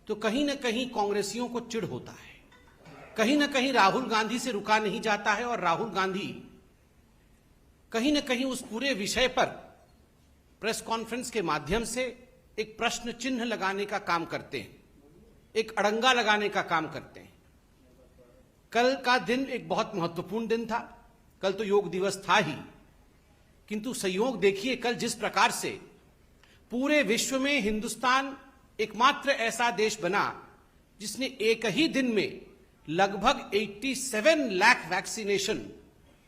तो कहीं ना कहीं कांग्रेसियों को चिढ़ होता है। कहीं ना कहीं राहुल गांधी से रुका नहीं जाता है और राहुल गांधी कहीं ना कहीं उस पूरे विषय पर प्रेस कॉन्फ्रेंस के माध्यम से एक प्रश्न चिन्ह लगाने का काम करते हैं, एक अड़ंगा लगाने का काम करते हैं। कल का दिन एक बहुत महत्वपूर्ण दिन था। कल तो योग दिवस था ही, किंतु संयोग देखिए कल जिस प्रकार से पूरे विश्व में हिंदुस्तान एकमात्र ऐसा देश बना जिसने एक ही दिन में लगभग 87 लाख वैक्सीनेशन,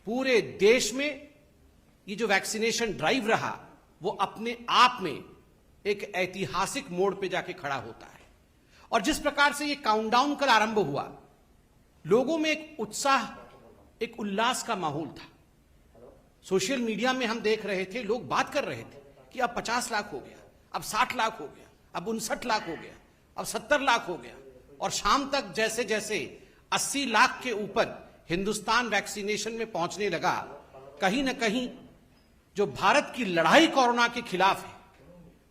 पूरे देश में ये जो वैक्सीनेशन ड्राइव रहा वो अपने आप में एक ऐतिहासिक मोड़ पे जाके खड़ा होता है। और जिस प्रकार से ये काउंटडाउन कल आरंभ हुआ, लोगों में एक उत्साह, एक उल्लास का माहौल था। सोशल मीडिया में हम देख रहे थे, लोग बात कर रहे थे कि अब 50 लाख हो गया, अब 60 लाख हो गया, अब 59 लाख हो गया, अब 70 लाख हो गया। और शाम तक जैसे जैसे 80 लाख के ऊपर हिंदुस्तान वैक्सीनेशन में पहुंचने लगा, कहीं ना कहीं जो भारत की लड़ाई कोरोना के खिलाफ है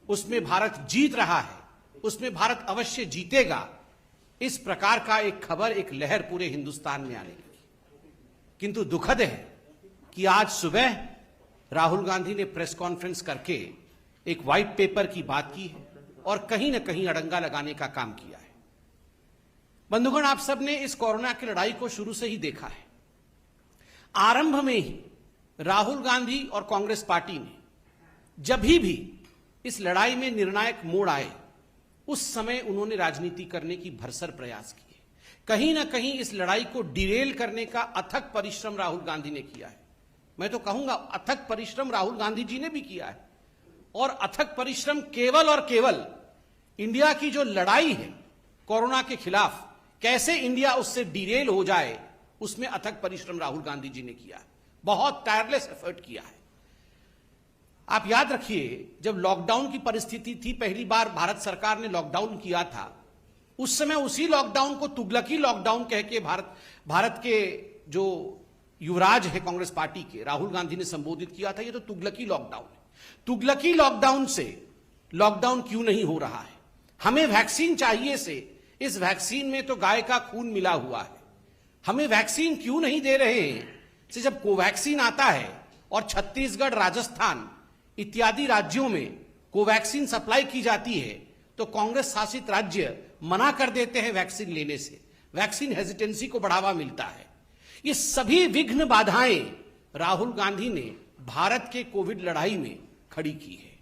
उसमें भारत जीत रहा है, उसमें भारत अवश्य जीतेगा, इस प्रकार का एक खबर, एक लहर पूरे हिंदुस्तान में आने लगी। किंतु दुखद है कि आज सुबह राहुल गांधी ने प्रेस कॉन्फ्रेंस करके एक व्हाइट पेपर की बात की है और कहीं ना कहीं अड़ंगा लगाने का काम किया है। बंधुगण, आप सबने इस कोरोना की लड़ाई को शुरू से ही देखा है। आरंभ में ही राहुल गांधी और कांग्रेस पार्टी ने जब भी इस लड़ाई में निर्णायक मोड़ आए, उस समय उन्होंने राजनीति करने की भरसर प्रयास किए। कहीं ना कहीं इस लड़ाई को डिरेल करने का अथक परिश्रम राहुल गांधी ने किया है। मैं तो कहूंगा अथक परिश्रम राहुल गांधी जी ने भी किया है। और अथक परिश्रम केवल और केवल इंडिया की जो लड़ाई है कोरोना के खिलाफ, कैसे इंडिया उससे डिरेल हो जाए, उसमें अथक परिश्रम राहुल गांधी जी ने किया है। बहुत टायरलेस एफर्ट किया है। आप याद रखिए, जब लॉकडाउन की परिस्थिति थी, पहली बार भारत सरकार ने लॉकडाउन किया था, उस समय उसी लॉकडाउन को तुगलकी लॉकडाउन कह के भारत के जो युवराज है कांग्रेस पार्टी के, राहुल गांधी ने संबोधित किया था, ये तो तुगलकी लॉकडाउन है। तुगलकी लॉकडाउन से लॉकडाउन क्यों नहीं हो रहा है? हमें वैक्सीन चाहिए से इस वैक्सीन में तो गाय का खून मिला हुआ है। हमें वैक्सीन क्यों नहीं दे रहे हैं से जब कोवैक्सीन आता है और छत्तीसगढ़, राजस्थान इत्यादि राज्यों में कोवैक्सीन सप्लाई की जाती है, तो कांग्रेस शासित राज्य मना कर देते हैं वैक्सीन लेने से। वैक्सीन हेजिटेंसी को बढ़ावा मिलता है। ये सभी विघ्न बाधाएं राहुल गांधी ने भारत के कोविड लड़ाई में खड़ी की है।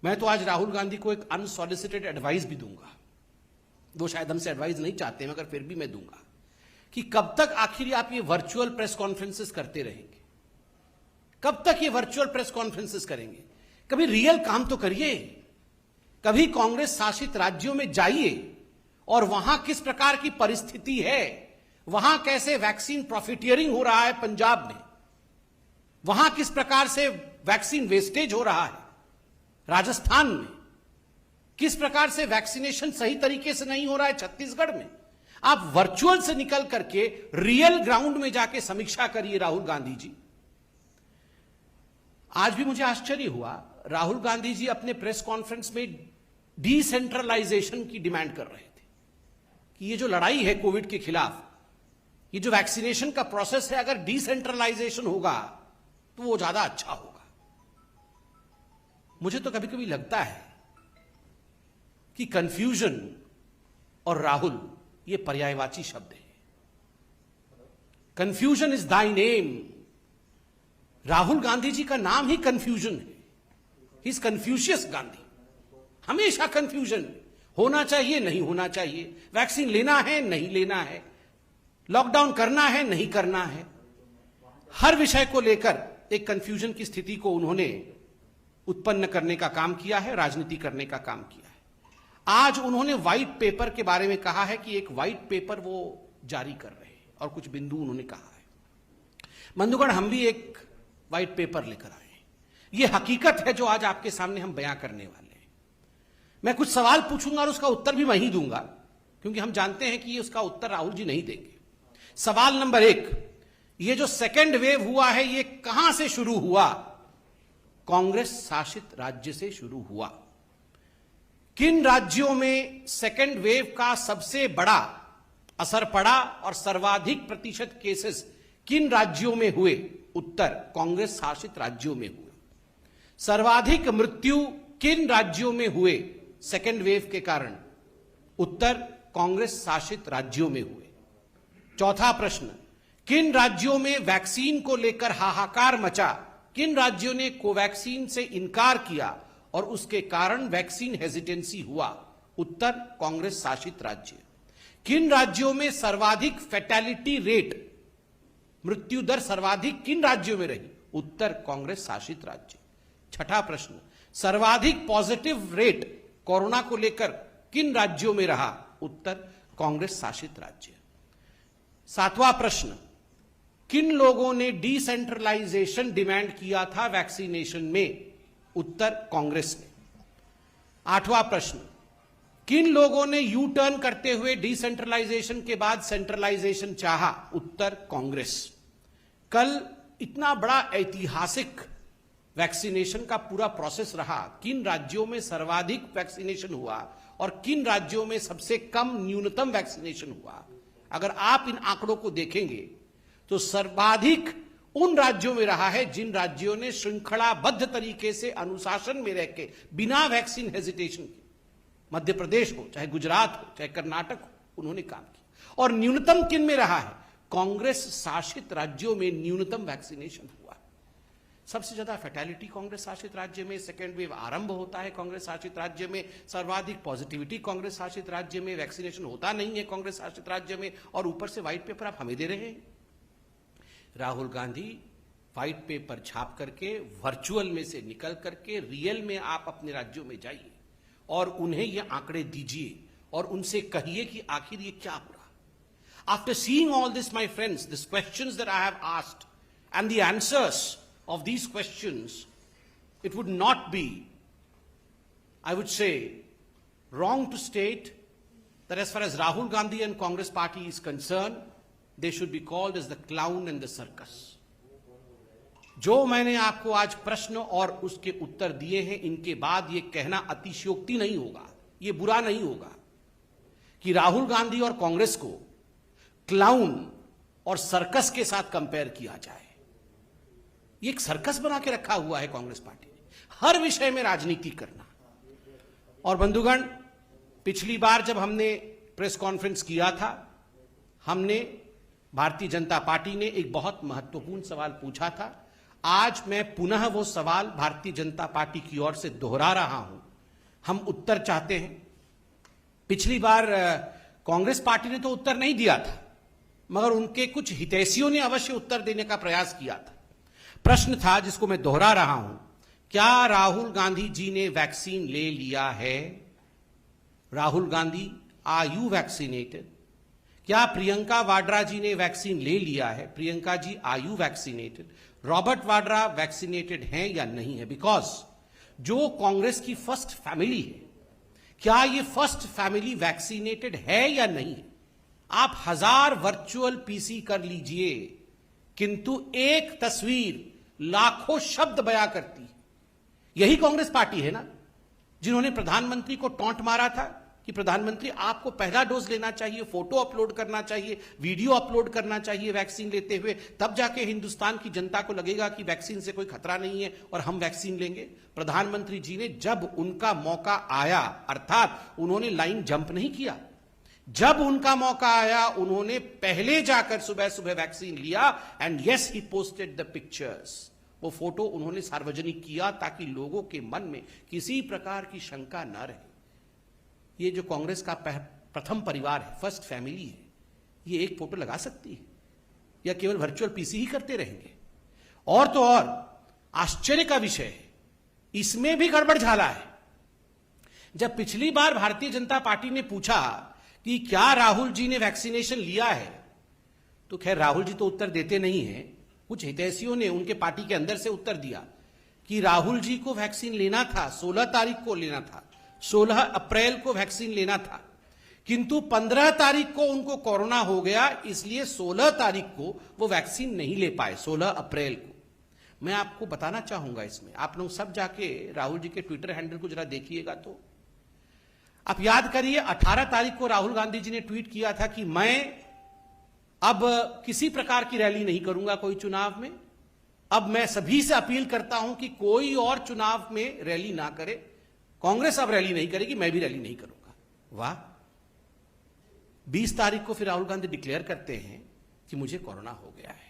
मैं तो आज राहुल गांधी को एक अनसॉलिसिटेड एडवाइस भी दूंगा। वो शायद हमसे एडवाइस नहीं चाहते, मगर फिर भी मैं दूंगा कि कब तक आखिर आप ये वर्चुअल प्रेस कॉन्फ्रेंसेस करते रहेंगे? कब तक ये वर्चुअल प्रेस कॉन्फ्रेंसेस करेंगे? कभी रियल काम तो करिए। कभी कांग्रेस शासित राज्यों में जाइए और वहां किस प्रकार की परिस्थिति है, वहां कैसे वैक्सीन प्रॉफिटियरिंग हो रहा है पंजाब में, वहां किस प्रकार से वैक्सीन वेस्टेज हो रहा है राजस्थान में, किस प्रकार से वैक्सीनेशन सही तरीके से नहीं हो रहा है छत्तीसगढ़ में। आप वर्चुअल से निकल करके रियल ग्राउंड में जाके समीक्षा करिए राहुल गांधी जी। आज भी मुझे आश्चर्य हुआ, राहुल गांधी जी अपने प्रेस कॉन्फ्रेंस में डिसेंट्रलाइजेशन की डिमांड कर रहे थे कि ये जो लड़ाई है कोविड के खिलाफ, ये जो वैक्सीनेशन का प्रोसेस है, अगर डिसेंट्रलाइजेशन होगा तो वो ज्यादा अच्छा होगा। मुझे तो कभी कभी लगता है कि कंफ्यूजन और राहुल ये पर्यायवाची शब्द है। Confusion is thy name. Rahul Gandhi ji का नाम ही कंफ्यूजन है। He is Confucius Gandhi. हमेशा कंफ्यूजन होना चाहिए, नहीं होना चाहिए, वैक्सीन लेना है, नहीं लेना है, लॉकडाउन करना है, नहीं करना है। हर विषय को लेकर एक कंफ्यूजन की स्थिति को उन्होंने उत्पन्न करने का काम किया है, राजनीति करने का काम किया है। आज उन्होंने व्हाइट पेपर के बारे में कहा है कि एक व्हाइट पेपर वो जारी कर रहे हैं और कुछ बिंदु उन्होंने कहा है। बंधुगण, हम भी एक व्हाइट पेपर लेकर आए हैं। ये हकीकत है जो आज आपके सामने हम बयां करने वाले हैं। मैं कुछ सवाल पूछूंगा और उसका उत्तर भी मैं ही दूंगा, क्योंकि हम जानते हैं कि उसका उत्तर राहुल जी नहीं देंगे। सवाल नंबर 1, ये जो सेकेंड वेव हुआ है ये कहां से शुरू हुआ? कांग्रेस शासित राज्य से शुरू हुआ। किन राज्यों में सेकेंड वेव का सबसे बड़ा असर पड़ा और सर्वाधिक प्रतिशत केसेस किन राज्यों में हुए? उत्तर, कांग्रेस शासित राज्यों में हुए। सर्वाधिक मृत्यु किन राज्यों में हुए सेकेंड वेव के कारण? उत्तर, कांग्रेस शासित राज्यों में हुए। चौथा प्रश्न, किन राज्यों में वैक्सीन को लेकर हाहाकार मचा? किन राज्यों ने कोवैक्सीन से इनकार किया और उसके कारण वैक्सीन हेजिटेंसी हुआ? उत्तर, कांग्रेस शासित राज्य। किन राज्यों में सर्वाधिक फैटेलिटी रेट, मृत्यु दर सर्वाधिक किन राज्यों में रही? उत्तर, कांग्रेस शासित राज्य। छठा प्रश्न, सर्वाधिक पॉजिटिव रेट कोरोना को लेकर किन राज्यों में रहा? उत्तर, कांग्रेस शासित राज्य। सातवां प्रश्न, किन लोगों ने डिसेंट्रलाइजेशन डिमांड किया था वैक्सीनेशन में? उत्तर, कांग्रेस ने। आठवां प्रश्न, किन लोगों ने यू टर्न करते हुए डिसेंट्रलाइजेशन के बाद सेंट्रलाइजेशन चाहा? उत्तर, कांग्रेस। कल इतना बड़ा ऐतिहासिक वैक्सीनेशन का पूरा प्रोसेस रहा, किन राज्यों में सर्वाधिक वैक्सीनेशन हुआ और किन राज्यों में सबसे कम न्यूनतम वैक्सीनेशन हुआ? अगर आप इन आंकड़ों को देखेंगे तो सर्वाधिक उन राज्यों में रहा है जिन राज्यों ने श्रृंखलाबद्ध तरीके से अनुशासन में रहकर बिना वैक्सीन हेजिटेशन के, मध्य प्रदेश हो, चाहे गुजरात हो, चाहे कर्नाटक हो, उन्होंने काम किया। और न्यूनतम किन में रहा है? कांग्रेस शासित राज्यों में न्यूनतम वैक्सीनेशन हुआ। सबसे ज्यादा फैटेलिटी कांग्रेस शासित राज्य में, सेकेंड वेव आरंभ होता है कांग्रेस शासित राज्य में, सर्वाधिक पॉजिटिविटी कांग्रेस शासित राज्य में, वैक्सीनेशन होता नहीं है कांग्रेस शासित राज्य में, और ऊपर से व्हाइट पेपर आप हमें दे रहे हैं। राहुल गांधी व्हाइट पेपर छाप करके, वर्चुअल में से निकल करके रियल में आप अपने राज्यों में जाइए और उन्हें ये आंकड़े दीजिए और उनसे कहिए कि आखिर ये क्या हो रहा। After seeing all this, my friends, these questions that I have asked and the answers of these questions, it would not be, I would say, wrong to state that as far as Rahul Gandhi and Congress party is concerned, they should be called as the clown and the circus. जो मैंने आपको आज प्रश्न और उसके उत्तर दिए हैं, इनके बाद ये कहना अतिशयोक्ति नहीं होगा, ये बुरा नहीं होगा कि राहुल गांधी और कांग्रेस को क्लाउन और सर्कस के साथ कंपेयर किया जाए। ये एक सर्कस बना के रखा हुआ है कांग्रेस पार्टी ने, हर विषय में राजनीति करना। और बंधुगण, पिछली बार जब हमने प्रेस कॉन्फ्रेंस किया था, हमने, भारतीय जनता पार्टी ने एक बहुत महत्वपूर्ण सवाल पूछा था। आज मैं पुनः वो सवाल भारतीय जनता पार्टी की ओर से दोहरा रहा हूं। हम उत्तर चाहते हैं। पिछली बार कांग्रेस पार्टी ने तो उत्तर नहीं दिया था, मगर उनके कुछ हितैषियों ने अवश्य उत्तर देने का प्रयास किया था। प्रश्न था, जिसको मैं दोहरा रहा हूं, क्या राहुल गांधी जी ने वैक्सीन ले लिया है? Rahul Gandhi, are you vaccinated? क्या प्रियंका वाड्रा जी ने वैक्सीन ले लिया है? Priyanka ji, are you vaccinated? Robert Vadra vaccinated हैं या नहीं है? बिकॉज जो कांग्रेस की फर्स्ट फैमिली है, क्या ये फर्स्ट फैमिली वैक्सीनेटेड है या नहीं है? आप 1000 वर्चुअल पीसी कर लीजिए, किंतु एक तस्वीर लाखों शब्द बयां करती है। यही कांग्रेस पार्टी है ना जिन्होंने प्रधानमंत्री को टॉन्ट मारा था कि प्रधानमंत्री आपको पहला डोज लेना चाहिए, फोटो अपलोड करना चाहिए, वीडियो अपलोड करना चाहिए वैक्सीन लेते हुए, तब जाके हिंदुस्तान की जनता को लगेगा कि वैक्सीन से कोई खतरा नहीं है और हम वैक्सीन लेंगे। प्रधानमंत्री जी ने जब उनका मौका आया, अर्थात उन्होंने लाइन जंप नहीं किया, जब उनका मौका आया उन्होंने पहले जाकर सुबह सुबह वैक्सीन लिया and yes he posted the pictures. वो फोटो उन्होंने सार्वजनिक किया ताकि लोगों के मन में किसी प्रकार की शंका न रहे। ये जो कांग्रेस का प्रथम परिवार है, फर्स्ट फैमिली है, ये एक फोटो लगा सकती है या केवल वर्चुअल पीसी ही करते रहेंगे? और तो और आश्चर्य का विषय है, इसमें भी गड़बड़ झाला है। जब पिछली बार भारतीय जनता पार्टी ने पूछा कि क्या राहुल जी ने वैक्सीनेशन लिया है, तो खैर राहुल जी तो उत्तर देते नहीं है, कुछ हितैषियों ने उनके पार्टी के अंदर से उत्तर दिया कि राहुल जी को वैक्सीन लेना था, 16 तारीख को लेना था, 16 अप्रैल को वैक्सीन लेना था, किंतु 15 तारीख को उनको कोरोना हो गया, इसलिए 16 तारीख को वो वैक्सीन नहीं ले पाए, 16 अप्रैल को। मैं आपको बताना चाहूंगा, इसमें आप लोग सब जाके राहुल जी के ट्विटर हैंडल को जरा देखिएगा तो आप याद करिए 18 तारीख को राहुल गांधी जी ने ट्वीट किया था कि मैं अब किसी प्रकार की रैली नहीं करूंगा कोई चुनाव में। अब मैं सभी से अपील करता हूं कि कोई और चुनाव में रैली ना करे। कांग्रेस अब रैली नहीं करेगी, मैं भी रैली नहीं करूंगा। वाह। 20 तारीख को फिर राहुल गांधी डिक्लेयर करते हैं कि मुझे कोरोना हो गया है।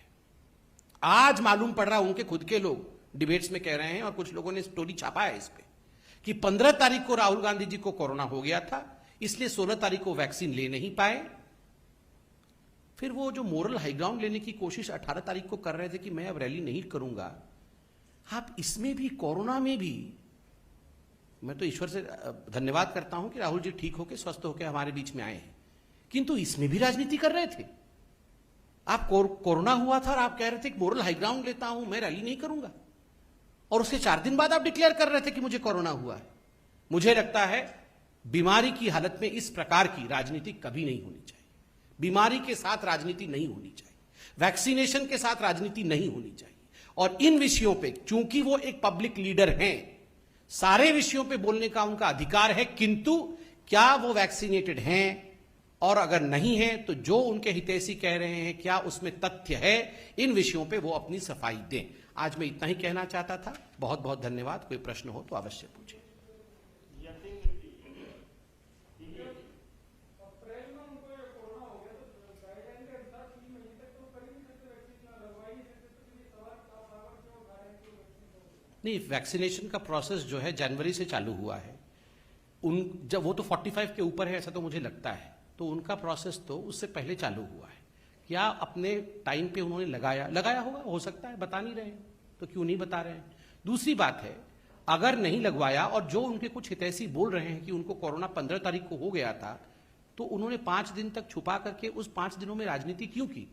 आज मालूम पड़ रहा, उनके खुद के लोग डिबेट्स में कह रहे हैं और कुछ लोगों ने स्टोरी छापा है इस पे कि 15 तारीख को राहुल गांधी जी को कोरोना हो गया था, इसलिए 16 तारीख को वैक्सीन ले नहीं पाए। फिर वो जो मोरल हाईग्राउंड लेने की कोशिश 18 तारीख को कर रहे थे कि मैं अब रैली नहीं करूंगा, आप इसमें भी, कोरोना में भी, मैं तो ईश्वर से धन्यवाद करता हूं कि राहुल जी ठीक होकर, स्वस्थ होकर हमारे बीच में आए हैं, किंतु इसमें भी राजनीति कर रहे थे। आप कोरोना हुआ था और आप कह रहे थे कि मोरल हाईग्राउंड लेता हूं, मैं रैली नहीं करूंगा, और उसके 4 दिन बाद आप डिक्लेयर कर रहे थे कि मुझे कोरोना हुआ है। मुझे लगता है बीमारी की हालत में इस प्रकार की राजनीति कभी नहीं होनी चाहिए। बीमारी के साथ राजनीति नहीं होनी चाहिए, वैक्सीनेशन के साथ राजनीति नहीं होनी चाहिए। और इन विषयों पे, चूंकि वो एक पब्लिक लीडर हैं, सारे विषयों पे बोलने का उनका अधिकार है, किंतु क्या वो वैक्सीनेटेड हैं, और अगर नहीं है तो जो उनके हितैषी कह रहे हैं क्या उसमें तथ्य है, इन विषयों पे वो अपनी सफाई दें। आज मैं इतना ही कहना चाहता था। बहुत बहुत धन्यवाद। कोई प्रश्न हो तो अवश्य पूछें। नहीं, वैक्सीनेशन का प्रोसेस जो है जनवरी से चालू हुआ है। जब वो तो 45 के ऊपर है ऐसा तो मुझे लगता है, तो उनका प्रोसेस तो उससे पहले चालू हुआ है। क्या अपने टाइम पे उन्होंने लगाया होगा, हो सकता है, बता नहीं रहे हैं तो क्यों नहीं बता रहे हैं। दूसरी बात है, अगर नहीं लगवाया और जो उनके कुछ हितैषी बोल रहे हैं कि उनको कोरोना 15 तारीख को हो गया था, तो उन्होंने 5 दिन तक छुपा करके उस 5 दिनों में राजनीति क्यों की?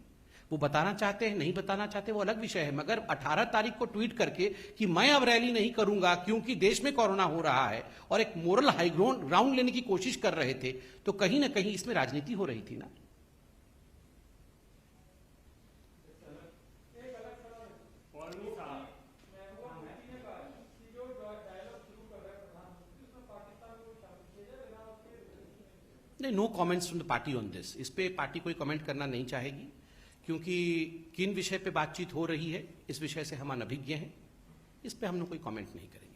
वो बताना चाहते हैं, नहीं बताना चाहते, वो अलग विषय है। मगर 18 तारीख को ट्वीट करके कि मैं अब रैली नहीं करूंगा क्योंकि देश में कोरोना हो रहा है, और एक मोरल हाई ग्राउंड लेने की कोशिश कर रहे थे, तो कहीं ना कहीं इसमें राजनीति हो रही थी ना। नहीं, no comments from the party on this. इस पे पार्टी कोई कमेंट करना नहीं चाहेगी, क्योंकि किन विषय पे बातचीत हो रही है इस विषय से हम अनभिज्ञ हैं। इस पे हम लोग कोई कमेंट नहीं करेंगे।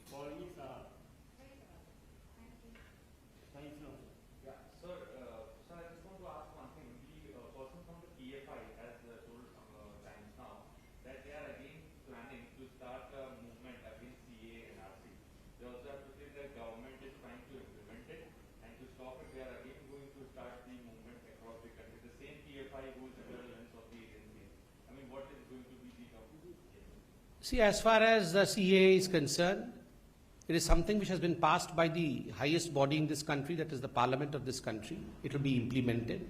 See, as far as the CAA is concerned, it is something which has been passed by the highest body in this country, that is the parliament of this country. It will be implemented.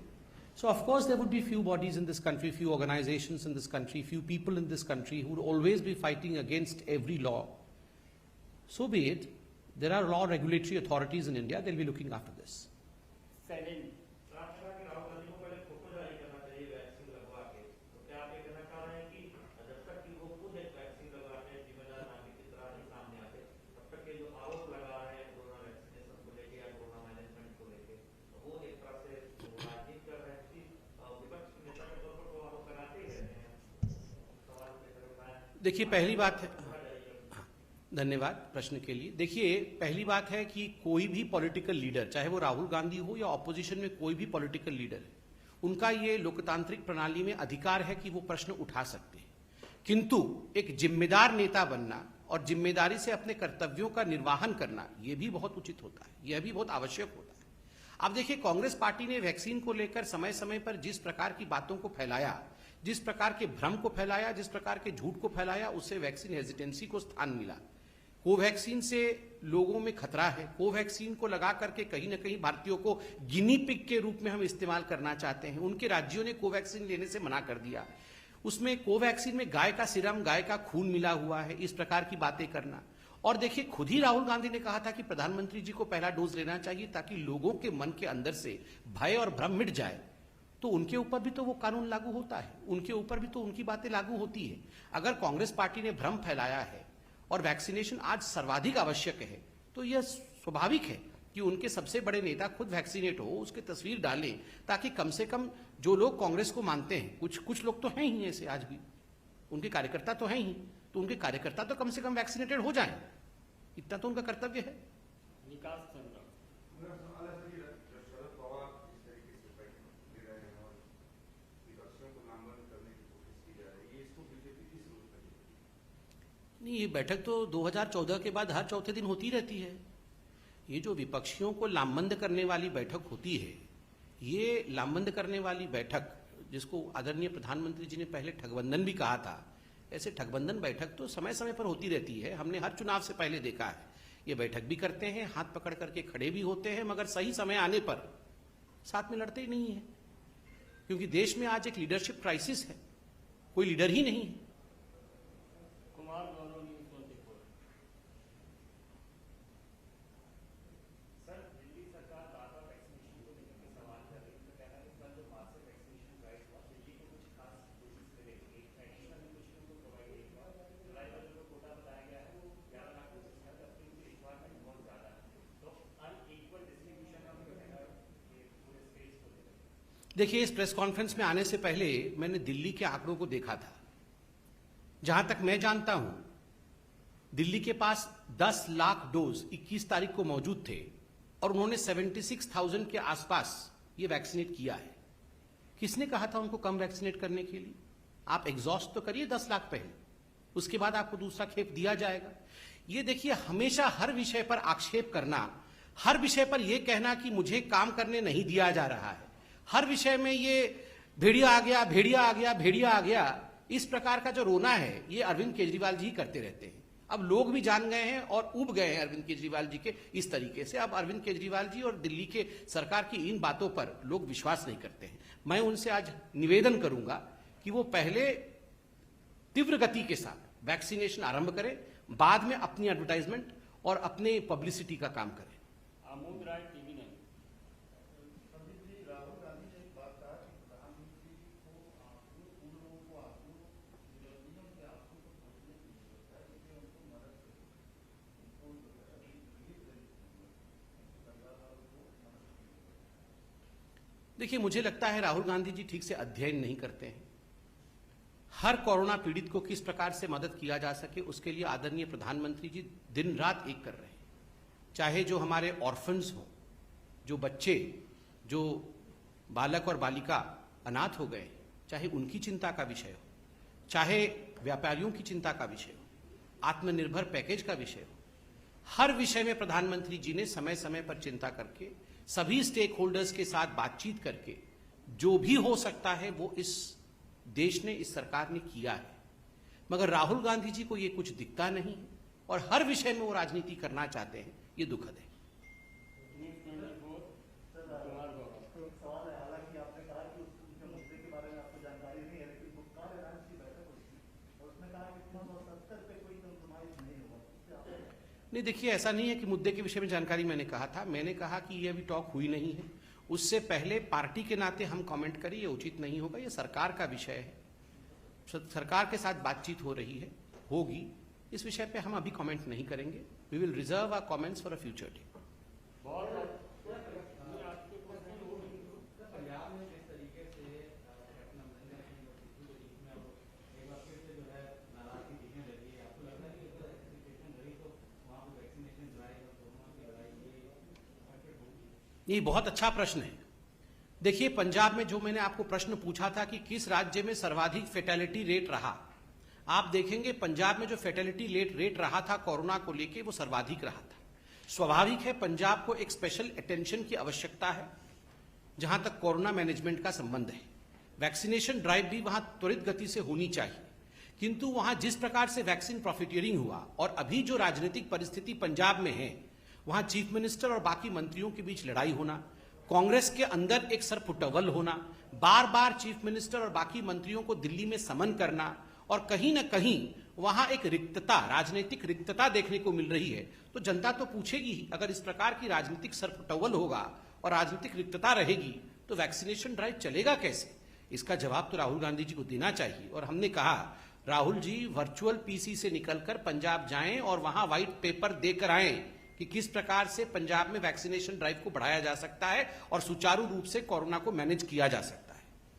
So, of course, there would be few bodies in this country, few organizations in this country, few people in this country who would always be fighting against every law. So be it. There are law regulatory authorities in India, they'll be looking after this. देखिए, पहली बात है, धन्यवाद प्रश्न के लिए। देखिए, पहली बात है कि कोई भी पॉलिटिकल लीडर, चाहे वो राहुल गांधी हो या ऑपोजिशन में कोई भी पॉलिटिकल लीडर है, उनका ये लोकतांत्रिक प्रणाली में अधिकार है कि वो प्रश्न उठा सकते हैं, किंतु एक जिम्मेदार नेता बनना और जिम्मेदारी से अपने कर्तव्यों का निर्वहन करना, यह भी बहुत उचित होता है, यह भी बहुत आवश्यक होता है। अब देखिए, कांग्रेस पार्टी ने वैक्सीन को लेकर समय समय पर जिस प्रकार की बातों को फैलाया, जिस प्रकार के भ्रम को फैलाया, जिस प्रकार के झूठ को फैलाया, उससे वैक्सीन हेजिटेंसी को स्थान मिला। कोवैक्सीन से लोगों में खतरा है। कोवैक्सीन को लगा करके कहीं ना कहीं भारतीयों को गिनी पिग के रूप में हम इस्तेमाल करना चाहते हैं। उनके राज्यों ने कोवैक्सीन लेने से मना कर दिया। उसमें कोवैक्सीन में गाय का सीरम, गाय का खून मिला हुआ है, इस प्रकार की बातें करना। और देखिए, खुद ही राहुल गांधी ने कहा था कि प्रधानमंत्री जी को पहला डोज लेना चाहिए ताकि लोगों के मन के अंदर से भय और भ्रम मिट जाए। तो उनके ऊपर भी तो वो कानून लागू होता है, उनके ऊपर भी तो उनकी बातें लागू होती है। अगर कांग्रेस पार्टी ने भ्रम फैलाया है और वैक्सीनेशन आज सर्वाधिक आवश्यक है, तो यह स्वाभाविक है कि उनके सबसे बड़े नेता खुद वैक्सीनेट हो, उसकी तस्वीर डालें, ताकि कम से कम जो लोग कांग्रेस को मानते हैं, कुछ लोग तो हैं ही ऐसे आज भी, उनके कार्यकर्ता तो हैं ही, तो उनके कार्यकर्ता तो कम से कम वैक्सीनेटेड हो जाएं, इतना तो उनका कर्तव्य है। नहीं, ये बैठक तो 2014 के बाद हर चौथे दिन होती रहती है। ये जो विपक्षियों को लामबंद करने वाली बैठक होती है, ये लामबंद करने वाली बैठक, जिसको आदरणीय प्रधानमंत्री जी ने पहले ठगबंधन भी कहा था, ऐसे ठगबंधन बैठक तो समय समय पर होती रहती है। हमने हर चुनाव से पहले देखा है, ये बैठक भी करते हैं, हाथ पकड़ करके खड़े भी होते हैं, मगर सही समय आने पर साथ में लड़ते ही नहीं है, क्योंकि देश में आज एक लीडरशिप क्राइसिस है, कोई लीडर ही नहीं है। देखिए, इस प्रेस कॉन्फ्रेंस में आने से पहले मैंने दिल्ली के आंकड़ों को देखा था। जहां तक मैं जानता हूं, दिल्ली के पास 10 लाख डोज 21 तारीख को मौजूद थे और उन्होंने 76,000 के आसपास ये वैक्सीनेट किया है। किसने कहा था उनको कम वैक्सीनेट करने के लिए? आप एग्जॉस्ट तो करिए 10 लाख पहले, उसके बाद आपको दूसरा खेप दिया जाएगा। ये देखिए, हमेशा हर विषय पर आक्षेप करना, हर विषय पर यह कहना कि मुझे काम करने नहीं दिया जा रहा है, हर विषय में ये भेड़िया आ गया, भेड़िया आ गया, भेड़िया आ गया, इस प्रकार का जो रोना है, ये अरविंद केजरीवाल जी करते रहते हैं। अब लोग भी जान गए हैं और उब गए हैं अरविंद केजरीवाल जी के इस तरीके से। अब अरविंद केजरीवाल जी और दिल्ली के सरकार की इन बातों पर लोग विश्वास नहीं करते हैं। मैं उनसे आज निवेदन करूंगा कि वो पहले तीव्र गति के साथ वैक्सीनेशन आरंभ करें, बाद में अपनी एडवर्टाइजमेंट और अपने पब्लिसिटी का काम करें। आमोद राय, टीवी 9। देखिए, मुझे लगता है राहुल गांधी जी ठीक से अध्ययन नहीं करते हैं। हर कोरोना पीड़ित को किस प्रकार से मदद किया जा सके, उसके लिए आदरणीय प्रधानमंत्री जी दिन रात एक कर रहे हैं। चाहे जो हमारे ऑर्फन्स हो, जो बच्चे, जो बालक और बालिका अनाथ हो गए, चाहे उनकी चिंता का विषय हो, चाहे व्यापारियों की चिंता का विषय हो, आत्मनिर्भर पैकेज का विषय हो, हर विषय में प्रधानमंत्री जी ने समय समय पर चिंता करके, सभी स्टेक होल्डर्स के साथ बातचीत करके जो भी हो सकता है वो इस देश ने, इस सरकार ने किया है। मगर राहुल गांधी जी को ये कुछ दिखता नहीं और हर विषय में वो राजनीति करना चाहते हैं, ये दुखद है। नहीं, देखिए, ऐसा नहीं है कि मुद्दे के विषय में जानकारी मैंने कहा था। मैंने कहा कि ये अभी टॉक हुई नहीं है, उससे पहले पार्टी के नाते हम कमेंट करें, ये उचित नहीं होगा। ये सरकार का विषय है, सरकार के साथ बातचीत हो रही है, होगी, इस विषय पे हम अभी कमेंट नहीं करेंगे। We will reserve our comments for a future day. ये बहुत अच्छा प्रश्न है। देखिए, पंजाब में जो मैंने आपको प्रश्न पूछा था कि किस राज्य में सर्वाधिक फेटेलिटी रेट रहा, आप देखेंगे पंजाब में जो फेटेलिटी रेट रहा था कोरोना को लेके, वो सर्वाधिक रहा था। स्वाभाविक है, पंजाब को एक स्पेशल अटेंशन की आवश्यकता है जहां तक कोरोना मैनेजमेंट का संबंध है। वैक्सीनेशन ड्राइव भी वहां त्वरित गति से होनी चाहिए, किंतु वहां जिस प्रकार से वैक्सीन प्रॉफिटियरिंग हुआ और अभी जो राजनीतिक परिस्थिति पंजाब में है, वहां चीफ मिनिस्टर और बाकी मंत्रियों के बीच लड़ाई होना, कांग्रेस के अंदर एक सरपुटवल होना, बार बार चीफ मिनिस्टर और बाकी मंत्रियों को दिल्ली में समन करना, और कहीं ना कहीं वहां एक रिक्तता, राजनीतिक रिक्तता देखने को मिल रही है। तो जनता तो पूछेगी ही, अगर इस प्रकार की राजनीतिक सरपुटवल होगा और राजनीतिक रिक्तता रहेगी तो वैक्सीनेशन ड्राइव चलेगा कैसे? इसका जवाब तो राहुल गांधी जी को देना चाहिए। और हमने कहा, राहुल जी वर्चुअल पीसी से निकलकर पंजाब जाएं और वहां व्हाइट पेपर देकर आएं कि किस प्रकार से पंजाब में वैक्सीनेशन ड्राइव को बढ़ाया जा सकता है और सुचारू रूप से कोरोना को मैनेज किया जा सकता है।